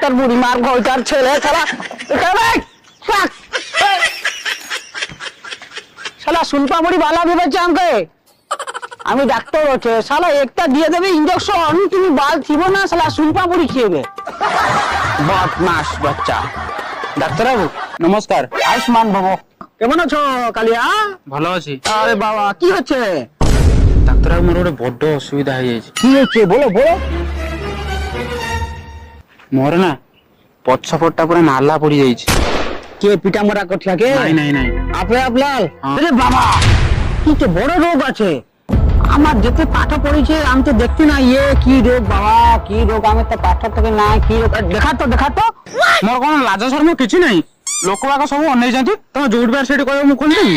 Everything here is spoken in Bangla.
তোর বুড়ি মার ঘরটার ছেলে শালা শালা সুলপা বুড়ি বালা ভেবেছে আমাকে আমি ডাক্তার হচ্ছে শালা একটা দিয়ে দেবে ইঞ্জেকশন তুমি বাল থিব না শালা সুলপা বুড়ি খেয়েবে বদমাস বাচ্চা। ডাক্তারবাবু নমস্কার। আয়ুষ্মান বাবু কেমন আছো কালিয়া? ভালো আছি। আরে বাবা কি হচ্ছে? ডাক্তারবাবু মোর ଗୋଟେ বড় অসুবিধা হয়ে যাচ্ছে। কি হচ্ছে বলো বলো। মোর না পছপটটা পুরো নালা পড়ি যাইছে। কে পিটা মরা করছে কে? নাই নাই নাই আপনি আপনার হ্যাঁ। আরে বাবা কি তো বড় রোগ আছে। আমার যেতে পাঠা পড়েছে আমি তো দেখতে না ইয়ে কি রোগ বাবা কি রোগ আমি তো পাঠা থেকে না কি রোগ দেখা তো মোর কোন লাজ শরম কিছু নাই। লোক বাক সব অনেই যাতে তুমি যোଉଠି বার সেଠି କହିବ ମୁଁ ଖୋଲିଦେବି।